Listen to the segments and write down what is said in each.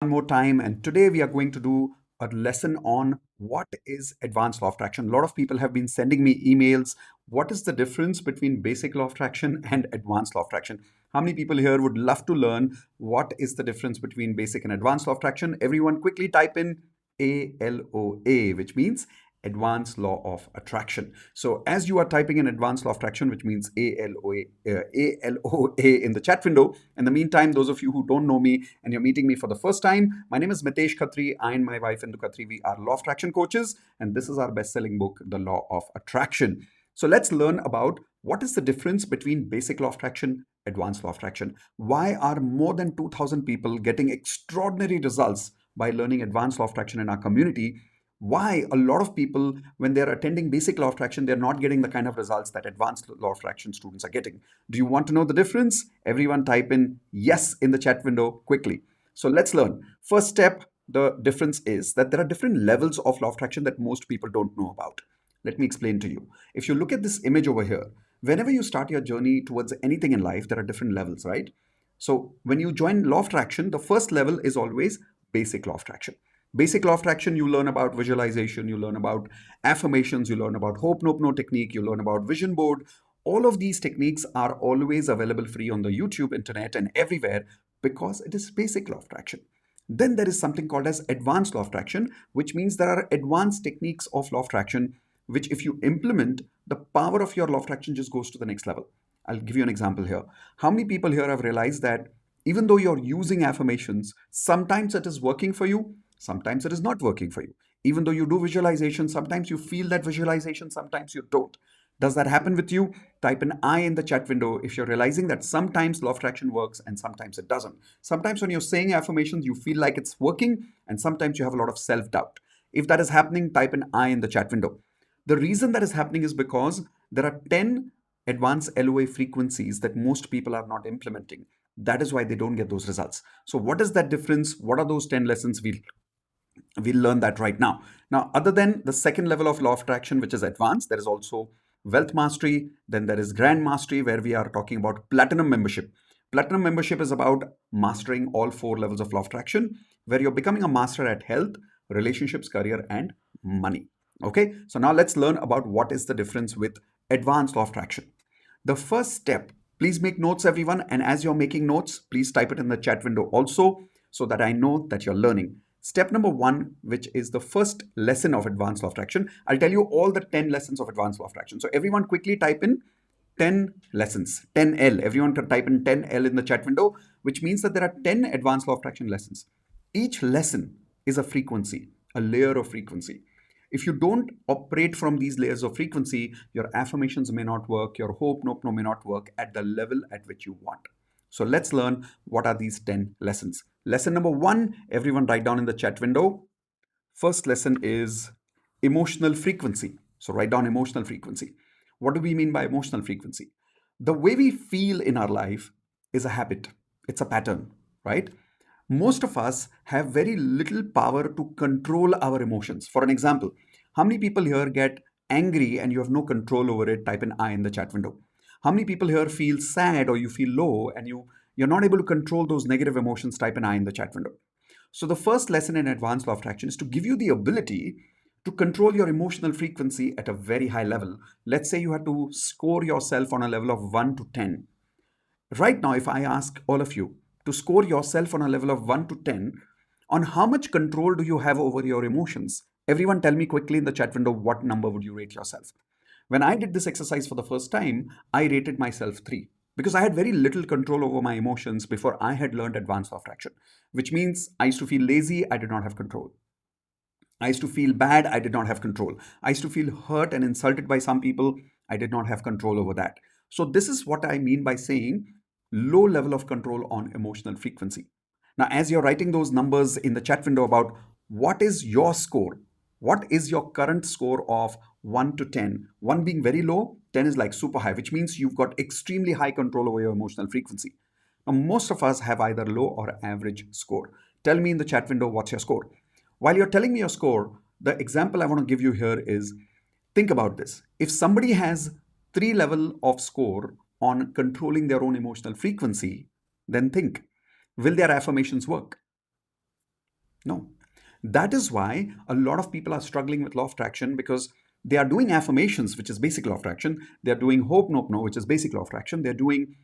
one more time, and today we are going to do a lesson on what is advanced law of attraction. A lot of people have been sending me emails. What is the difference between basic law of attraction and advanced law of attraction? How many people here would love to learn what is the difference between basic and advanced law of attraction? Everyone quickly type in ALOA, which means advanced law of attraction. So as you are typing in advanced law of attraction, which means ALOA in the chat window, in the meantime, those of you who don't know me and you're meeting me for the first time, my name is Mitesh Khatri. I and my wife Indu Khatri, we are law of attraction coaches, and this is our best-selling book, The Law of Attraction. So let's learn about what is the difference between basic law of attraction, advanced law of attraction. Why are more than 2,000 people getting extraordinary results by learning advanced law of attraction in our community? Why a lot of people, when they're attending basic law of attraction, they're not getting the kind of results that advanced law of attraction students are getting? Do you want to know the difference? Everyone type in yes in the chat window quickly. So let's learn. First step, the difference is that there are different levels of law of attraction that most people don't know about. Let me explain to you. If you look at this image over here, whenever you start your journey towards anything in life, there are different levels, right? So when you join law of attraction, the first level is always basic law of attraction. Basic law of attraction, you learn about visualization, you learn about affirmations, you learn about hope, nope, no technique, you learn about vision board. All of these techniques are always available free on the YouTube, internet, and everywhere because it is basic law of attraction. Then there is something called as advanced law of attraction, which means there are advanced techniques of law of attraction, which if you implement, the power of your law of attraction just goes to the next level. I'll give you an example here. How many people here have realized that even though you're using affirmations, sometimes it is working for you, sometimes it is not working for you. Even though you do visualization, sometimes you feel that visualization, sometimes you don't. Does that happen with you? Type an I in the chat window if you're realizing that sometimes law of attraction works and sometimes it doesn't. Sometimes when you're saying affirmations, you feel like it's working, and sometimes you have a lot of self doubt. If that is happening, type an I in the chat window. The reason that is happening is because there are 10 advanced LOA frequencies that most people are not implementing. That is why they don't get those results. So, what is that difference? What are those 10 lessons? We'll learn that right now. Now, other than the second level of law of attraction, which is advanced, there is also wealth mastery. Then there is grand mastery, where we are talking about platinum membership. Platinum membership is about mastering all four levels of law of attraction, where you're becoming a master at health, relationships, career, and money. Okay, so now let's learn about what is the difference with advanced law of attraction. The first step, please make notes, everyone. And as you're making notes, please type it in the chat window also so that I know that you're learning. Step number one, which is the first lesson of advanced law of attraction. I'll tell you all the 10 lessons of advanced law of attraction. So everyone quickly type in 10 lessons, 10L. Everyone can type in 10L in the chat window, which means that there are 10 advanced law of attraction lessons. Each lesson is a frequency, a layer of frequency. If you don't operate from these layers of frequency, your affirmations may not work, your hope, nope, no may not work at the level at which you want. So let's learn what are these 10 lessons. Lesson number one, everyone write down in the chat window. First lesson is emotional frequency. So write down emotional frequency. What do we mean by emotional frequency? The way we feel in our life is a habit, it's a pattern, right? Most of us have very little power to control our emotions. For an example, how many people here get angry and you have no control over it? Type an I in the chat window. How many people here feel sad or you feel low and you're not able to control those negative emotions? Type an I in the chat window. So the first lesson in advanced law of attraction is to give you the ability to control your emotional frequency at a very high level. Let's say you have to score yourself on a level of 1 to 10. Right now, if I ask all of you to score yourself on a level of 1 to 10, on how much control do you have over your emotions? Everyone tell me quickly in the chat window, what number would you rate yourself? When I did this exercise for the first time, I rated myself 3 because I had very little control over my emotions before I had learned advanced law of attraction, which means I used to feel lazy, I did not have control. I used to feel bad, I did not have control. I used to feel hurt and insulted by some people, I did not have control over that. So, this is what I mean by saying low level of control on emotional frequency. Now, as you're writing those numbers in the chat window about what is your score, what is your current score of 1 to 10? 1 being very low, 10 is like super high, which means you've got extremely high control over your emotional frequency. Now, most of us have either low or average score. Tell me in the chat window what's your score. While you're telling me your score, the example I want to give you here is think about this. If somebody has 3 level of score on controlling their own emotional frequency, then think, will their affirmations work? No. That is why a lot of people are struggling with law of attraction, because they are doing affirmations, which is basic law of attraction. They're doing hope, nope, no, which is basic law of attraction. They're doing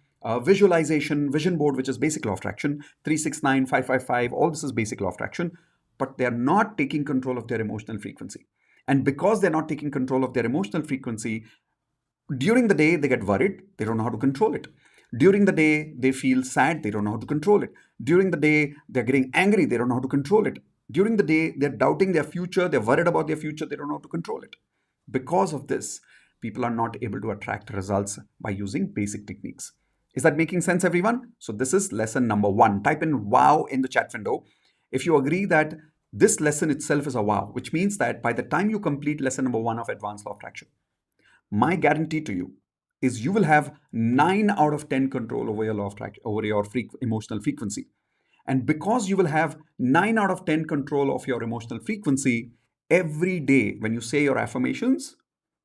visualization, vision board, which is basic law of attraction. 369, 555, all this is basic law of attraction. But they're not taking control of their emotional frequency. And because they're not taking control of their emotional frequency, during the day they get worried, they don't know how to control it. During the day they feel sad, they don't know how to control it. During the day they're getting angry, they don't know how to control it. During the day they're doubting their future, they're worried about their future, they don't know how to control it. Because of this, people are not able to attract results by using basic techniques. Is that making sense, everyone? So this is lesson number 1. Type in wow in the chat window if you agree that this lesson itself is a wow, which means that by the time you complete lesson number 1 of advanced law of attraction, my guarantee to you is you will have 9 out of 10 control over your law of track, over your emotional frequency. And because you will have 9 out of 10 control of your emotional frequency, every day when you say your affirmations,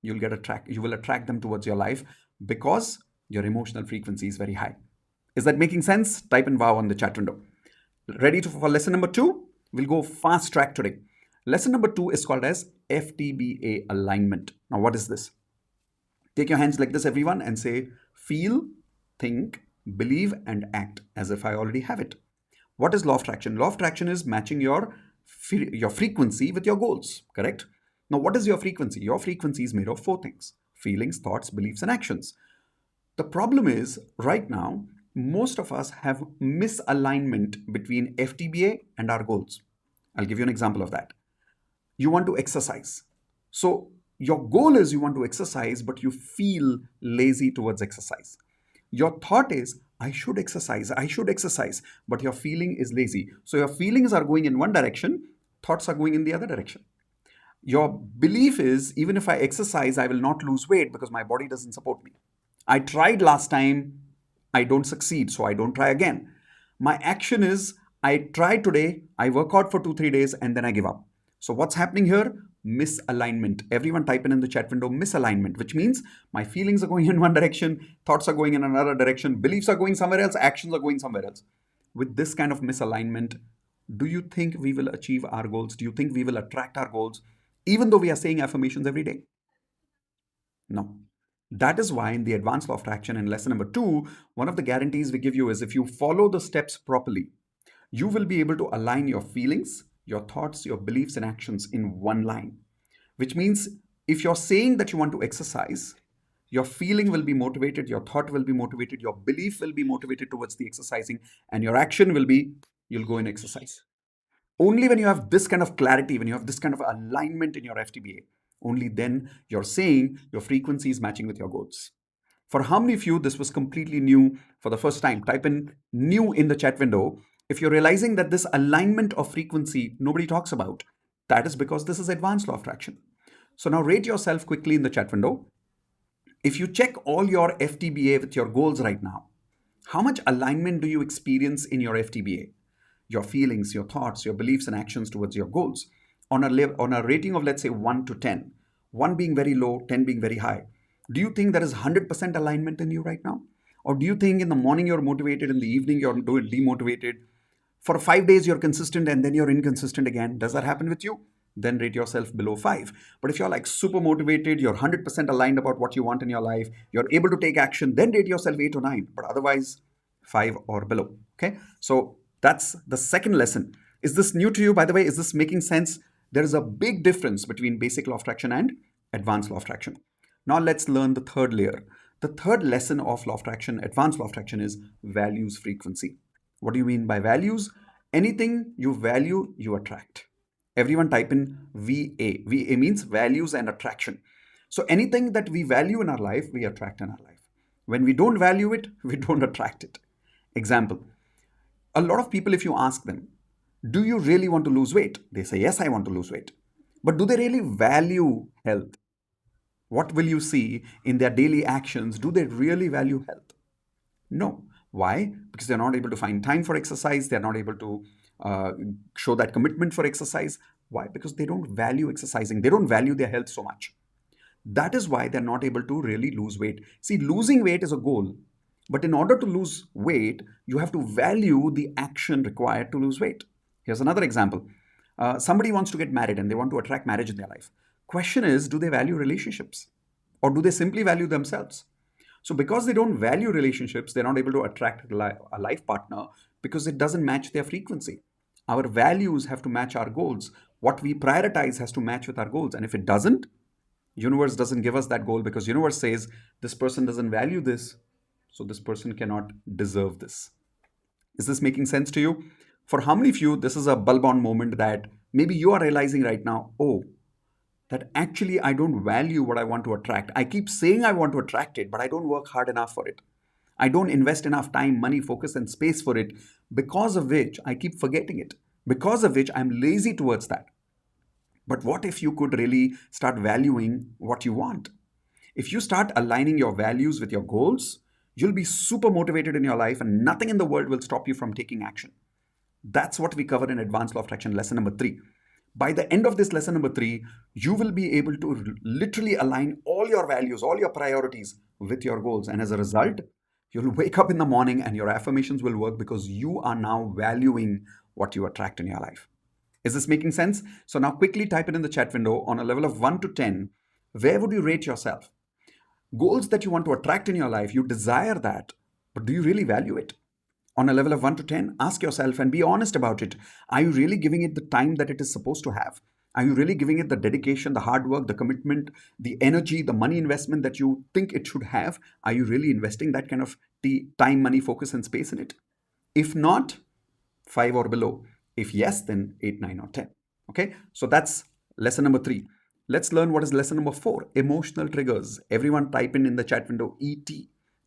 you will attract them towards your life, because your emotional frequency is very high. Is that making sense? Type in wow on the chat window. Ready for lesson number 2? We'll go fast track today. Lesson number 2 is called as FTBA alignment. Now, what is this? Take your hands like this, everyone, and say, feel, think, believe, and act as if I already have it. What is law of attraction? Law of attraction is matching your frequency with your goals, correct? Now, what is your frequency? Your frequency is made of 4 things: feelings, thoughts, beliefs, and actions. The problem is, right now, most of us have misalignment between FTBA and our goals. I'll give you an example of that. You want to exercise. So your goal is you want to exercise, but you feel lazy towards exercise. Your thought is, I should exercise, but your feeling is lazy. So your feelings are going in one direction, thoughts are going in the other direction. Your belief is, even if I exercise, I will not lose weight because my body doesn't support me. I tried last time, I don't succeed, so I don't try again. My action is, I try today, I work out for 2-3 days, and then I give up. So what's happening here? Misalignment. Everyone type in the chat window misalignment, which means my feelings are going in one direction, thoughts are going in another direction, beliefs are going somewhere else, actions are going somewhere else. With this kind of misalignment, do you think we will achieve our goals? Do you think we will attract our goals, even though we are saying affirmations every day? No. That is why in the advanced law of attraction in lesson number 2, one of the guarantees we give you is, if you follow the steps properly, you will be able to align your feelings, your thoughts, your beliefs, and actions in one line. Which means if you're saying that you want to exercise, your feeling will be motivated, your thought will be motivated, your belief will be motivated towards the exercising, and your action will be, you'll go and exercise. Only when you have this kind of clarity, when you have this kind of alignment in your FTBA, only then you're saying your frequency is matching with your goals. For how many of you this was completely new for the first time? Type in new in the chat window. If you're realizing that this alignment of frequency nobody talks about, that is because this is advanced law of attraction. So now rate yourself quickly in the chat window. If you check all your FTBA with your goals right now, how much alignment do you experience in your FTBA? Your feelings, your thoughts, your beliefs, and actions towards your goals. On a rating of, let's say, 1 to 10, 1 being very low, 10 being very high, do you think there is 100% alignment in you right now? Or do you think in the morning you're motivated, in the evening you're demotivated? For 5 days you're consistent and then you're inconsistent again. Does that happen with you? Then rate yourself below 5. But if you're like super motivated, you're 100% aligned about what you want in your life, you're able to take action, then rate yourself 8 or 9. But otherwise, 5 or below. Okay? So that's the second lesson. Is this new to you, by the way? Is this making sense? There is a big difference between basic law of attraction and advanced law of attraction. Now let's learn the third layer. The third lesson of law of attraction, advanced law of attraction, is values frequency. What do you mean by values? Anything you value, you attract. Everyone type in VA. VA means values and attraction. So anything that we value in our life, we attract in our life. When we don't value it, we don't attract it. Example, a lot of people, if you ask them, do you really want to lose weight? They say, yes, I want to lose weight. But do they really value health? What will you see in their daily actions? Do they really value health? No. Why? Because they're not able to find time for exercise. They're not able to show that commitment for exercise. Why? Because they don't value exercising. They don't value their health so much. That is why they're not able to really lose weight. See, losing weight is a goal. But in order to lose weight, you have to value the action required to lose weight. Here's another example. Somebody wants to get married and they want to attract marriage in their life. Question is, do they value relationships? Or do they simply value themselves? So, because they don't value relationships, they're not able to attract a life partner because it doesn't match their frequency. Our values have to match our goals. What we prioritize has to match with our goals. And if it doesn't, universe doesn't give us that goal because universe says this person doesn't value this, so this person cannot deserve this. Is this making sense to you? For how many of you, this is a bulb on moment that maybe you are realizing right now, oh, that actually I don't value what I want to attract. I keep saying I want to attract it, but I don't work hard enough for it. I don't invest enough time, money, focus, and space for it, because of which I keep forgetting it, because of which I'm lazy towards that. But what if you could really start valuing what you want? If you start aligning your values with your goals, you'll be super motivated in your life and nothing in the world will stop you from taking action. That's what we cover in Advanced Law of Attraction lesson number 3. By the end of this lesson number 3, you will be able to literally align all your values, all your priorities with your goals. And as a result, you'll wake up in the morning and your affirmations will work because you are now valuing what you attract in your life. Is this making sense? So now quickly type it in the chat window on a level of 1 to 10. Where would you rate yourself? Goals that you want to attract in your life, you desire that, but do you really value it? On a level of 1 to 10, ask yourself and be honest about it. Are you really giving it the time that it is supposed to have? Are you really giving it the dedication, the hard work, the commitment, the energy, the money investment that you think it should have? Are you really investing that kind of time, money, focus, and space in it? If not, 5 or below. If yes, then 8, 9, or 10. Okay, so that's lesson number 3. Let's learn what is lesson number 4, emotional triggers. Everyone type in the chat window ET,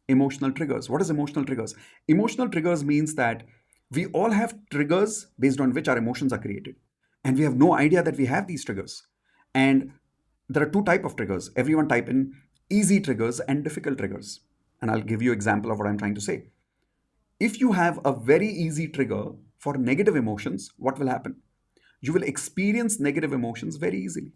emotional triggers. What is emotional triggers? Emotional triggers means that we all have triggers based on which our emotions are created. And we have no idea that we have these triggers. And there are 2 types of triggers. Everyone type in easy triggers and difficult triggers. And I'll give you an example of what I'm trying to say. If you have a very easy trigger for negative emotions, what will happen? You will experience negative emotions very easily.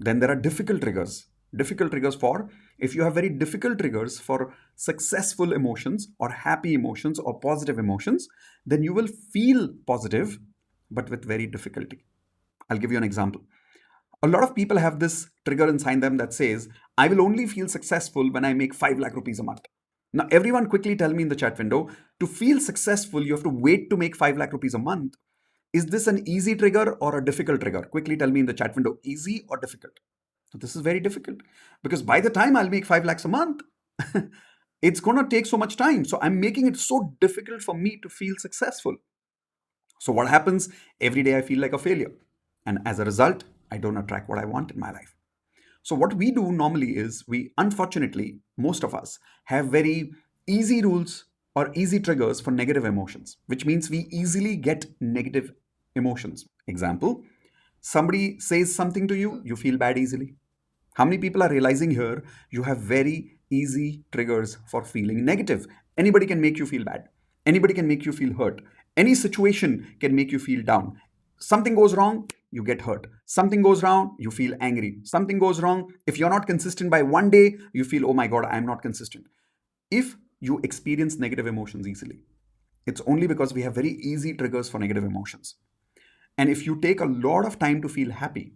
Then there are difficult triggers. Difficult triggers for, if you have very difficult triggers for successful emotions or happy emotions or positive emotions, then you will feel positive, but with very difficulty. I'll give you an example. A lot of people have this trigger inside them that says, I will only feel successful when I make 5 lakh rupees a month. Now, everyone quickly tell me in the chat window, to feel successful, you have to wait to make 5 lakh rupees a month. Is this an easy trigger or a difficult trigger? Quickly tell me in the chat window, easy or difficult? So this is very difficult because by the time I'll make 5 lakhs a month, it's going to take so much time. So I'm making it so difficult for me to feel successful. So what happens? Every day I feel like a failure. And as a result, I don't attract what I want in my life. So what we do normally is we, unfortunately, most of us have very easy rules or easy triggers for negative emotions, which means we easily get negative emotions. Example, somebody says something to you, you feel bad easily. How many people are realizing here you have very easy triggers for feeling negative? Anybody can make you feel bad. Anybody can make you feel hurt. Any situation can make you feel down. Something goes wrong, you get hurt. Something goes wrong, you feel angry. Something goes wrong, if you're not consistent by one day, you feel, oh my God, I'm not consistent. If you experience negative emotions easily, it's only because we have very easy triggers for negative emotions. And if you take a lot of time to feel happy,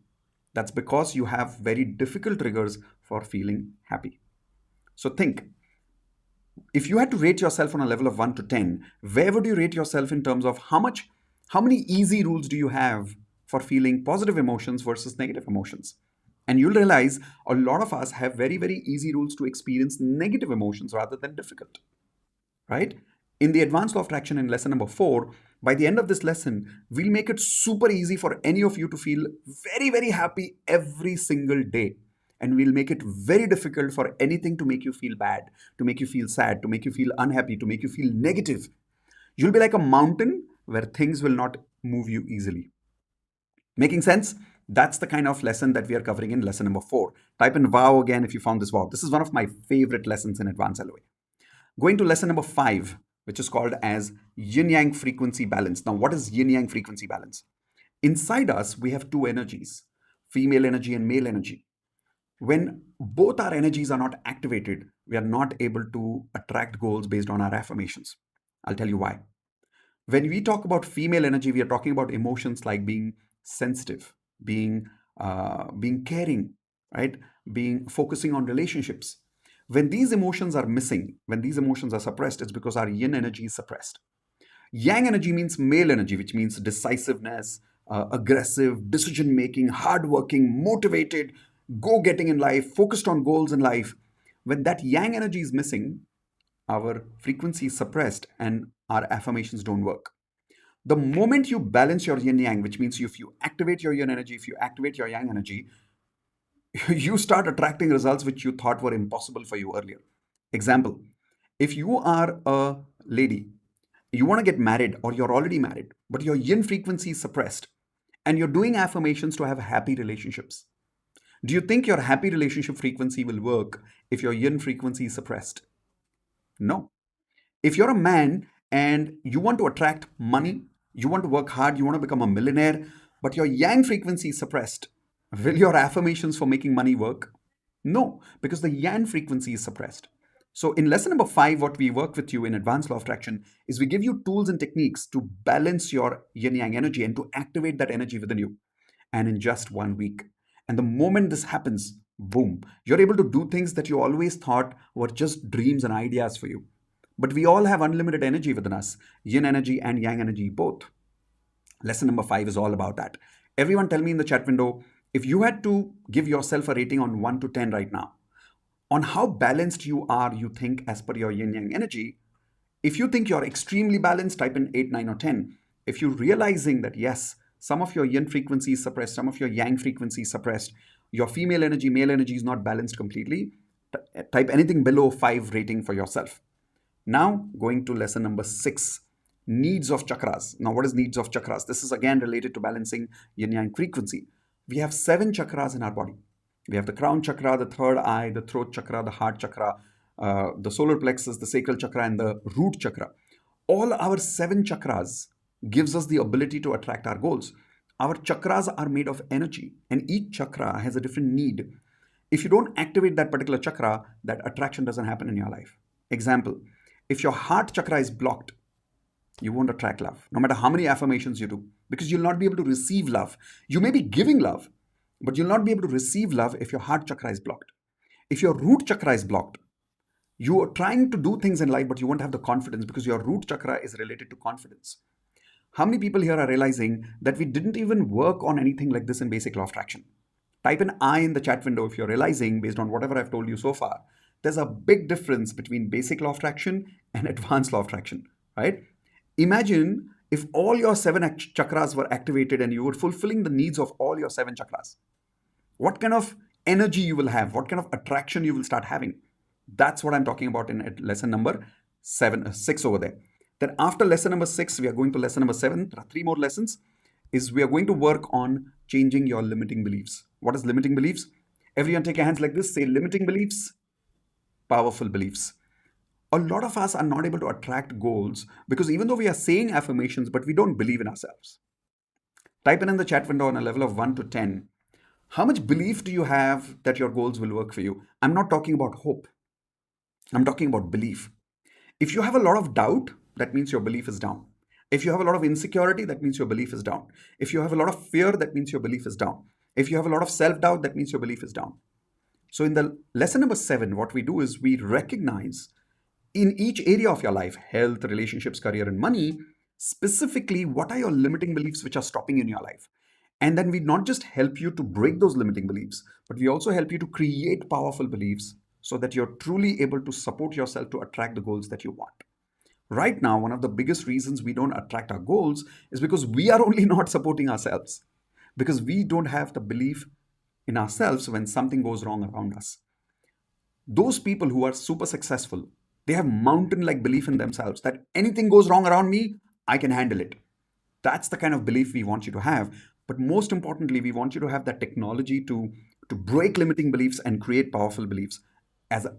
that's because you have very difficult triggers for feeling happy. So think, if you had to rate yourself on a level of 1 to 10, where would you rate yourself in terms of how many easy rules do you have for feeling positive emotions versus negative emotions? And you'll realize a lot of us have very, very easy rules to experience negative emotions rather than difficult, right? In the Advanced Law of Attraction in lesson number 4, by the end of this lesson, we'll make it super easy for any of you to feel very, very happy every single day. And we'll make it very difficult for anything to make you feel bad, to make you feel sad, to make you feel unhappy, to make you feel negative. You'll be like a mountain where things will not move you easily. Making sense? That's the kind of lesson that we are covering in lesson number 4. Type in wow again if you found this wow. This is one of my favorite lessons in Advanced LOA. Going to lesson number 5, which is called as yin-yang frequency balance. Now, what is yin-yang frequency balance? Inside us, we have 2 energies, female energy and male energy. When both our energies are not activated, we are not able to attract goals based on our affirmations. I'll tell you why. When we talk about female energy, we are talking about emotions like being sensitive, being being caring, right? Being focusing on relationships. When these emotions are missing, when these emotions are suppressed, it's because our yin energy is suppressed. Yang energy means male energy, which means decisiveness, aggressive, decision making, hardworking, motivated, go getting in life, focused on goals in life. When that yang energy is missing, our frequency is suppressed and our affirmations don't work. The moment you balance your yin yang, which means if you activate your yin energy, if you activate your yang energy, you start attracting results which you thought were impossible for you earlier. Example, if you are a lady, you want to get married or you're already married, but your yin frequency is suppressed and you're doing affirmations to have happy relationships. Do you think your happy relationship frequency will work if your yin frequency is suppressed? No. If you're a man and you want to attract money, you want to work hard, you want to become a millionaire, but your yang frequency is suppressed, will your affirmations for making money work? No, because the yang frequency is suppressed. So, in lesson number 5, what we work with you in Advanced Law of Attraction is we give you tools and techniques to balance your yin yang energy and to activate that energy within you. And in just 1 week. And the moment this happens, boom, you're able to do things that you always thought were just dreams and ideas for you. But we all have unlimited energy within us, yin energy and yang energy both. Lesson number 5 is all about that. Everyone tell me in the chat window, if you had to give yourself a rating on 1 to 10 right now, on how balanced you are, you think, as per your yin yang energy. If you think you're extremely balanced, type in 8, 9, or 10. If you're realizing that, yes, some of your yin frequency is suppressed, some of your yang frequency is suppressed, your female energy, male energy is not balanced completely, type anything below 5 rating for yourself. Now, going to lesson number 6, needs of chakras. Now, what is needs of chakras? This is again related to balancing yin yang frequency. We have 7 chakras in our body. We have the crown chakra, the third eye, the throat chakra, the heart chakra, the solar plexus, the sacral chakra, and the root chakra. All our 7 chakras gives us the ability to attract our goals. Our chakras are made of energy, and each chakra has a different need. If you don't activate that particular chakra, that attraction doesn't happen in your life. Example, if your heart chakra is blocked, you won't attract love, no matter how many affirmations you do, because you'll not be able to receive love. You may be giving love, but you'll not be able to receive love if your heart chakra is blocked. If your root chakra is blocked, you are trying to do things in life, but you won't have the confidence because your root chakra is related to confidence. How many people here are realizing that we didn't even work on anything like this in basic law of attraction? Type an I in the chat window if you're realizing, based on whatever I've told you so far, there's a big difference between basic law of attraction and advanced law of attraction, right? Imagine if all your 7 chakras were activated and you were fulfilling the needs of all your 7 chakras. What kind of energy you will have, what kind of attraction you will start having. That's what I'm talking about in lesson number 6 over there. Then after lesson number 6, we are going to lesson number 7. There are 3 more lessons. Is we are going to work on changing your limiting beliefs. What is limiting beliefs? Everyone take your hands like this. Say limiting beliefs, powerful beliefs. A lot of us are not able to attract goals because even though we are saying affirmations, but we don't believe in ourselves. Type in the chat window on a level of 1 to 10. How much belief do you have that your goals will work for you? I'm not talking about hope. I'm talking about belief. If you have a lot of doubt, that means your belief is down. If you have a lot of insecurity, that means your belief is down. If you have a lot of fear, that means your belief is down. If you have a lot of self-doubt, that means your belief is down. So in the lesson number 7, what we do is we recognize in each area of your life, health, relationships, career, and money, specifically what are your limiting beliefs which are stopping you in your life. And then we not just help you to break those limiting beliefs, but we also help you to create powerful beliefs so that you're truly able to support yourself to attract the goals that you want. Right now, one of the biggest reasons we don't attract our goals is because we are only not supporting ourselves, because we don't have the belief in ourselves when something goes wrong around us. Those people who are super successful, they have mountain-like belief in themselves that anything goes wrong around me, I can handle it. That's the kind of belief we want you to have. But most importantly, we want you to have that technology to break limiting beliefs and create powerful beliefs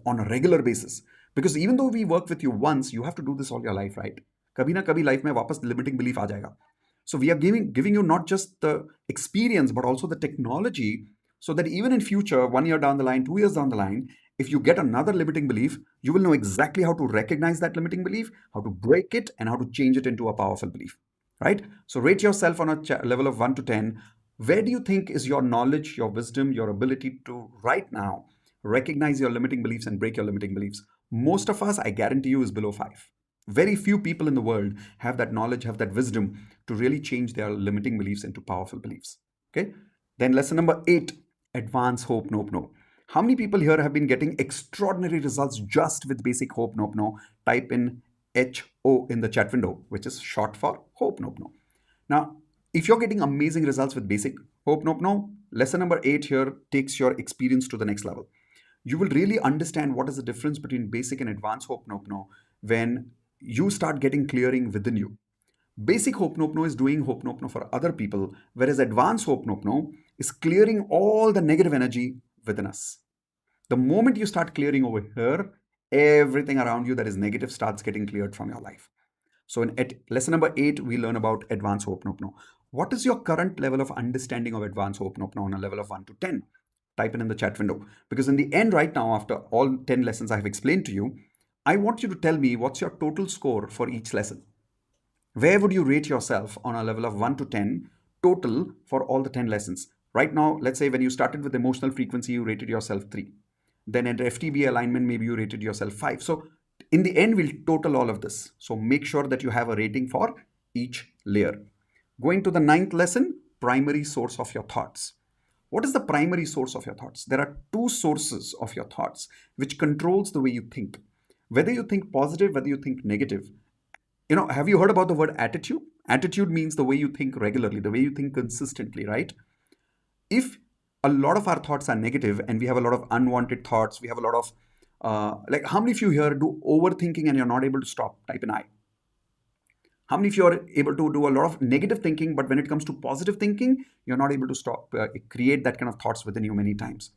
on a regular basis. Because even though we work with you once, you have to do this all your life, right? कभी ना कभी life में वापस limiting belief आ जाएगा. So we are giving you not just the experience, but also the technology so that even in future, 1 year down the line, 2 years down the line, If you get another limiting belief, you will know exactly how to recognize that limiting belief, how to break it, and how to change it into a powerful belief. Right? So rate yourself on a level of 1 to 10. Where do you think is your knowledge, your wisdom, your ability to right now recognize your limiting beliefs and break your limiting beliefs? Most of us, I guarantee you, is below 5. Very few people in the world have that knowledge, have that wisdom to really change their limiting beliefs into powerful beliefs. Okay? Then lesson number 8, advance hope, nope, no. How many people here have been getting extraordinary results just with basic hope, nope, no? Type in HO in the chat window, which is short for hope, nope, no. Now, if you're getting amazing results with basic hope, nope, no, lesson number 8 here takes your experience to the next level. You will really understand what is the difference between basic and advanced hope, nope, no, when you start getting clearing within you. Basic Ho'oponopono is doing Ho'oponopono for other people, whereas advanced Ho'oponopono is clearing all the negative energy within us. The moment you start clearing over here, everything around you that is negative starts getting cleared from your life. So in lesson number 8, we learn about advanced Ho'oponopono. What is your current level of understanding of advanced Ho'oponopono on a level of 1 to 10? Type it in the chat window. Because in the end right now, after all 10 lessons I have explained to you, I want you to tell me what's your total score for each lesson. Where would you rate yourself on a level of 1 to 10 total for all the 10 lessons? Right now, let's say when you started with emotional frequency, you rated yourself 3. Then at FTB alignment, maybe you rated yourself 5. So in the end, we'll total all of this. So make sure that you have a rating for each layer. Going to the 9th lesson, primary source of your thoughts. What is the primary source of your thoughts? There are 2 sources of your thoughts which controls the way you think. Whether you think positive, whether you think negative. Have you heard about the word attitude? Attitude means the way you think regularly, the way you think consistently, right? If a lot of our thoughts are negative and we have a lot of unwanted thoughts, we have a lot of, like how many of you here do overthinking and you're not able to stop? Type in I. How many of you are able to do a lot of negative thinking, but when it comes to positive thinking, you're not able to stop, create that kind of thoughts within you many times?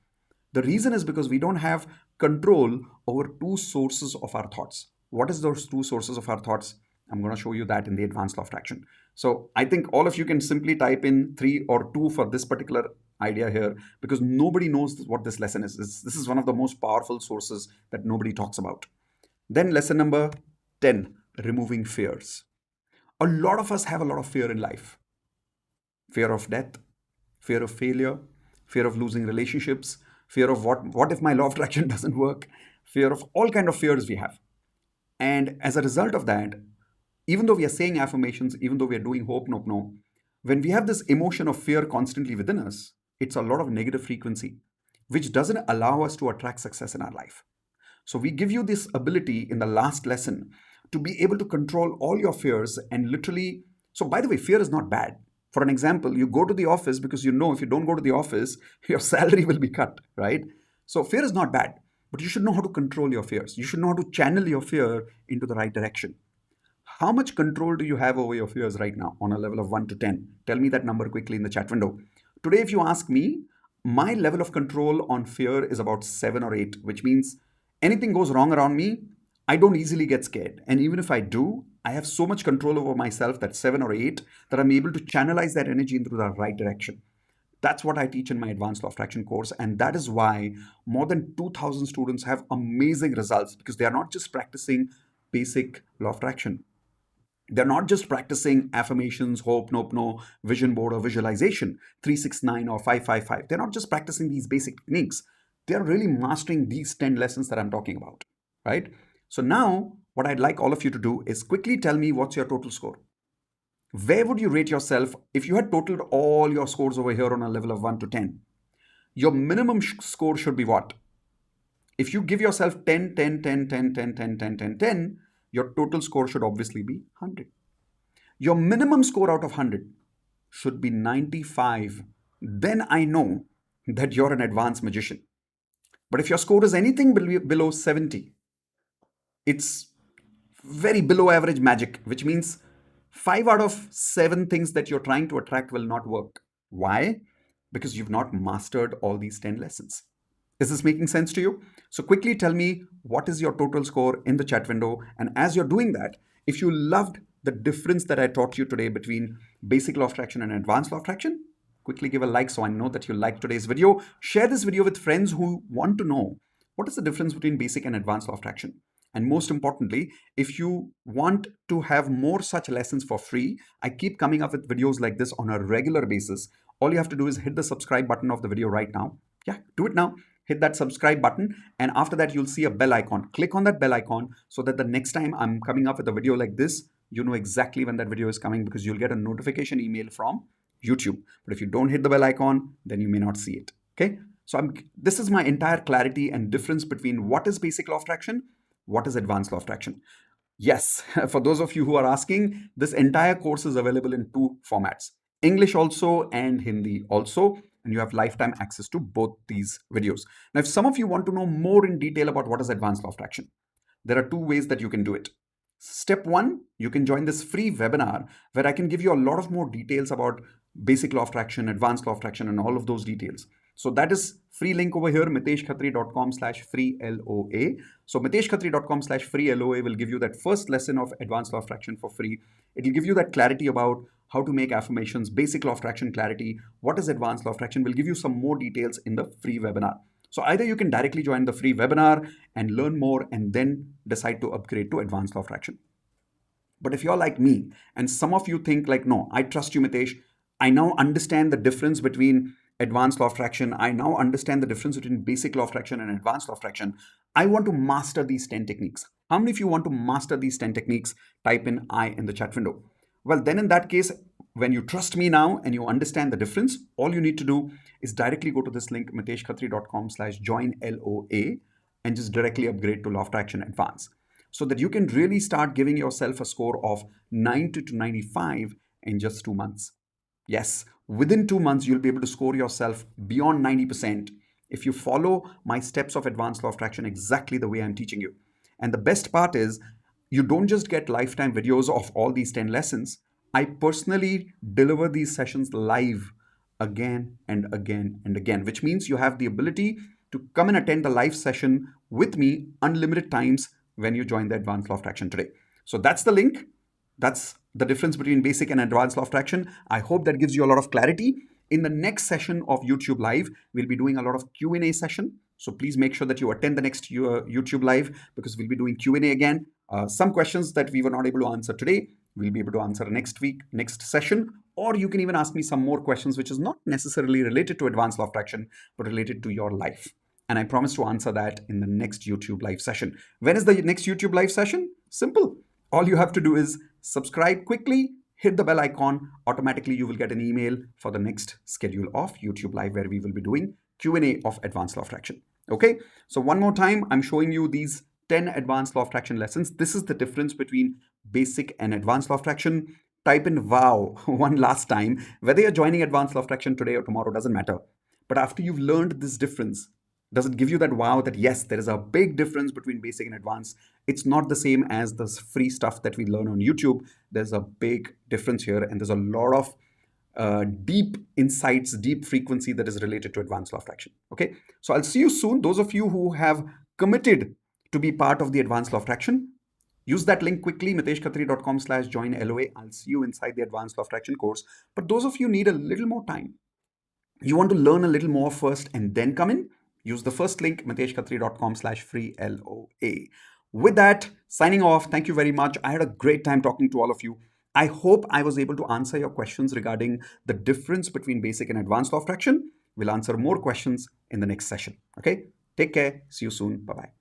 The reason is because we don't have control over 2 sources of our thoughts. What is those 2 sources of our thoughts? I'm going to show you that in the advanced law of attraction. So I think all of you can simply type in 3 or 2 for this particular idea here, because nobody knows what this lesson is. This is one of the most powerful sources that nobody talks about. Then lesson number 10, removing fears. A lot of us have a lot of fear in life. Fear of death, fear of failure, fear of losing relationships, fear of what if my law of attraction doesn't work, fear of all kind of fears we have. And as a result of that, even though we are saying affirmations, even though we are doing hope, nope, no, when we have this emotion of fear constantly within us, it's a lot of negative frequency, which doesn't allow us to attract success in our life. So we give you this ability in the last lesson to be able to control all your fears and literally. So by the way, fear is not bad. For an example, you go to the office because you know if you don't go to the office, your salary will be cut, right? So fear is not bad, but you should know how to control your fears. You should know how to channel your fear into the right direction. How much control do you have over your fears right now on a level of 1 to 10? Tell me that number quickly in the chat window. Today, if you ask me, my level of control on fear is about 7 or 8, which means anything goes wrong around me, I don't easily get scared. And even if I do, I have so much control over myself, that 7 or 8, that I'm able to channelize that energy into the right direction. That's what I teach in my Advanced Law of Attraction course. And that is why more than 2,000 students have amazing results, because they are not just practicing basic law of attraction. They're not just practicing affirmations, hope, nope, no, vision board or visualization, 369 or 555. They're not just practicing these basic techniques. They're really mastering these 10 lessons that I'm talking about, right? So now what I'd like all of you to do is quickly tell me what's your total score. Where would you rate yourself if you had totaled all your scores over here on a level of 1 to 10? Your minimum score should be what? If you give yourself 10, 10, 10, 10, 10, 10, 10, 10, 10, your total score should obviously be 100. Your minimum score out of 100 should be 95. Then I know that you're an advanced magician. But if your score is anything below 70, it's very below average magic, which means 5 out of 7 things that you're trying to attract will not work. Why? Because you've not mastered all these 10 lessons. Is this making sense to you? So quickly tell me what is your total score in the chat window. And as you're doing that, if you loved the difference that I taught you today between basic law of attraction and advanced law of attraction, quickly give a like so I know that you liked today's video. Share this video with friends who want to know what is the difference between basic and advanced law of attraction? And most importantly, if you want to have more such lessons for free, I keep coming up with videos like this on a regular basis. All you have to do is hit the subscribe button of the video right now. Yeah, do it now. Hit that subscribe button, and after that, you'll see a bell icon. Click on that bell icon so that the next time I'm coming up with a video like this, you know exactly when that video is coming, because you'll get a notification email from YouTube. But if you don't hit the bell icon, then you may not see it. Okay. So this is my entire clarity and difference between what is basic law of attraction, what is advanced law of attraction. Yes, for those of you who are asking, this entire course is available in two formats, English also and Hindi also, and you have lifetime access to both these videos. Now, if some of you want to know more in detail about what is advanced law of attraction, there are two ways that you can do it. Step one, you can join this free webinar where I can give you a lot of more details about basic law of attraction, advanced law of attraction, and all of those details. So that is free link over here, miteshkhatri.com/free LOA. So miteshkhatri.com/free LOA will give you that first lesson of advanced law of attraction for free. It will give you that clarity about how to make affirmations, basic law of attraction clarity, what is advanced law of attraction. We'll give you some more details in the free webinar. So either you can directly join the free webinar and learn more and then decide to upgrade to advanced law of attraction. But if you're like me, and some of you think like, no, I trust you, Mitesh. I now understand the difference between advanced law of attraction. I now understand the difference between basic law of attraction and advanced law of attraction. I want to master these 10 techniques. How many of you want to master these 10 techniques? Type in I in the chat window. Well, then in that case, when you trust me now and you understand the difference, all you need to do is directly go to this link, miteshkhatri.com/join LOA, and just directly upgrade to Law of Attraction Advanced, so that you can really start giving yourself a score of 90 to 95 in just 2 months. Yes, within 2 months, you'll be able to score yourself beyond 90% if you follow my steps of advanced law of attraction exactly the way I'm teaching you. And the best part is, you don't just get lifetime videos of all these 10 lessons. I personally deliver these sessions live again and again and again, which means you have the ability to come and attend the live session with me unlimited times when you join the advanced law of attraction today. So that's the link. That's the difference between basic and advanced law of attraction. I hope that gives you a lot of clarity. In the next session of YouTube Live, we'll be doing a lot of Q&A session. So please make sure that you attend the next YouTube Live, because we'll be doing Q&A again. Some questions that we were not able to answer today, we'll be able to answer next week, next session. Or you can even ask me some more questions, which is not necessarily related to advanced law of attraction, but related to your life. And I promise to answer that in the next YouTube Live session. When is the next YouTube Live session? Simple. All you have to do is subscribe quickly, hit the bell icon. Automatically, you will get an email for the next schedule of YouTube Live, where we will be doing Q&A of advanced law of attraction. Okay, so one more time, I'm showing you these 10 advanced law of attraction lessons. This is the difference between basic and advanced law of attraction. Type in wow one last time. Whether you're joining advanced law of attraction today or tomorrow doesn't matter. But after you've learned this difference, does it give you that wow that yes, there is a big difference between basic and advanced? It's not the same as the free stuff that we learn on YouTube. There's a big difference here, and there's a lot of deep insights, deep frequency that is related to advanced law of attraction. Okay, so I'll see you soon. Those of you who have committed to be part of the advanced law of attraction, use that link quickly, miteshkhatri.com/join LOA. I'll see you inside the advanced law of attraction course. But those of you need a little more time, you want to learn a little more first and then come in, use the first link, miteshkhatri.com/free LOA. With that, signing off. Thank you very much. I had a great time talking to all of you. I hope I was able to answer your questions regarding the difference between basic and advanced law of attraction. We'll answer more questions in the next session. Okay, take care. See you soon. Bye-bye.